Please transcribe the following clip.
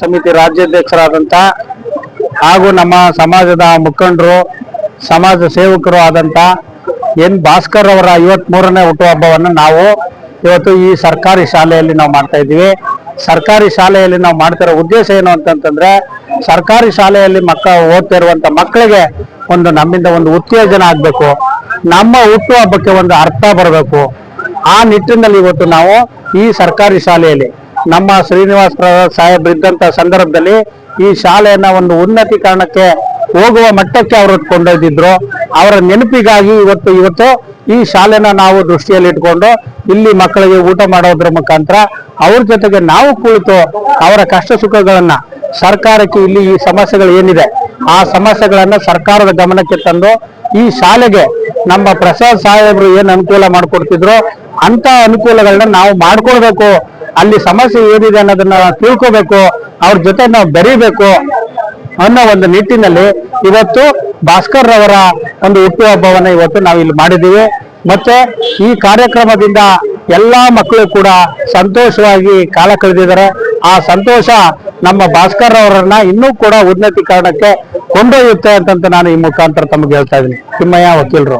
ಸಮಿತಿ ರಾಜ್ಯಾಧ್ಯಕ್ಷರಾದಂಥ ಹಾಗೂ ನಮ್ಮ ಸಮಾಜದ ಮುಖಂಡರು ಸಮಾಜ ಸೇವಕರು ಆದಂಥ ಎನ್ ಭಾಸ್ಕರ್ ಅವರ 53ನೇ ಹುಟ್ಟುಹಬ್ಬವನ್ನು ನಾವು ಇವತ್ತು ಈ ಸರ್ಕಾರಿ ಶಾಲೆಯಲ್ಲಿ ನಾವು ಮಾಡ್ತಾ ಇದ್ದೀವಿ. ಸರ್ಕಾರಿ ಶಾಲೆಯಲ್ಲಿ ನಾವು ಮಾಡ್ತಿರೋ ಉದ್ದೇಶ ಏನು ಅಂತಂತಂದ್ರೆ, ಸರ್ಕಾರಿ ಶಾಲೆಯಲ್ಲಿ ಓದ್ತಾ ಇರುವಂತ ಮಕ್ಕಳಿಗೆ ನಮ್ಮಿಂದ ಒಂದು ಉತ್ತೇಜನ ಆಗಬೇಕು, ನಮ್ಮ ಹುಟ್ಟುಹಬ್ಬಕ್ಕೆ ಒಂದು ಅರ್ಥ ಬರಬೇಕು. ಆ ನಿಟ್ಟಿನಲ್ಲಿ ಇವತ್ತು ನಾವು ಈ ಸರ್ಕಾರಿ ಶಾಲೆಯಲ್ಲಿ ನಮ್ಮ ಶ್ರೀನಿವಾಸ ಸಾಹೇಬ್ರಿದ್ದಂತ ಸಂದರ್ಭದಲ್ಲಿ ಈ ಶಾಲೆಯನ್ನ ಒಂದು ಉನ್ನತೀಕರಣಕ್ಕೆ ಹೋಗುವ ಮಟ್ಟಕ್ಕೆ ಅವರು ಕೊಂಡೊಯ್ದಿದ್ರು. ಅವರ ನೆನಪಿಗಾಗಿ ಇವತ್ತು ಈ ಶಾಲೆನ ನಾವು ದೃಷ್ಟಿಯಲ್ಲಿ ಇಟ್ಕೊಂಡು ಇಲ್ಲಿ ಮಕ್ಕಳಿಗೆ ಊಟ ಮಾಡೋದ್ರ ಮುಖಾಂತರ ಅವ್ರ ಜೊತೆಗೆ ನಾವು ಕುಳಿತು ಅವರ ಕಷ್ಟ ಸುಖಗಳನ್ನ ಸರ್ಕಾರಕ್ಕೆ ಇಲ್ಲಿ ಈ ಸಮಸ್ಯೆಗಳು ಏನಿದೆ ಆ ಸಮಸ್ಯೆಗಳನ್ನ ಸರ್ಕಾರದ ಗಮನಕ್ಕೆ ತಂದು ಈ ಶಾಲೆಗೆ ನಮ್ಮ ಪ್ರಸಾದ್ ಸಾಹೇಬ್ರು ಏನ್ ಅನುಕೂಲ ಮಾಡ್ಕೊಡ್ತಿದ್ರು ಅಂತ ಅನುಕೂಲಗಳನ್ನ ನಾವು ಮಾಡ್ಕೊಳ್ಬೇಕು. ಅಲ್ಲಿ ಸಮಸ್ಯೆ ಏನಿದೆ ಅನ್ನೋದನ್ನ ತಿಳ್ಕೋಬೇಕು, ಅವ್ರ ಜೊತೆ ನಾವು ಬೆರೀಬೇಕು ಅನ್ನೋ ಒಂದು ನಿಟ್ಟಿನಲ್ಲಿ ಇವತ್ತು ಭಾಸ್ಕರ್ ಅವರ ಒಂದು ಹುಟ್ಟುಹಬ್ಬವನ್ನ ಇವತ್ತು ನಾವು ಇಲ್ಲಿ ಮಾಡಿದ್ದೀವಿ. ಮತ್ತೆ ಈ ಕಾರ್ಯಕ್ರಮದಿಂದ ಎಲ್ಲಾ ಮಕ್ಕಳು ಕೂಡ ಸಂತೋಷವಾಗಿ ಕಾಲ ಕಳೆದಿದ್ದಾರೆ. ಆ ಸಂತೋಷ ನಮ್ಮ ಭಾಸ್ಕರ್ ಅವರನ್ನ ಇನ್ನೂ ಕೂಡ ಉನ್ನತೀಕರಣಕ್ಕೆ ಕೊಂಡೊಯ್ಯುತ್ತೆ ಅಂತ ನಾನು ಈ ಮುಖಾಂತರ ತಮಗೆ ಹೇಳ್ತಾ ಇದ್ದೀನಿ. ತಿಮ್ಮಯ್ಯ ವಕೀಲರು.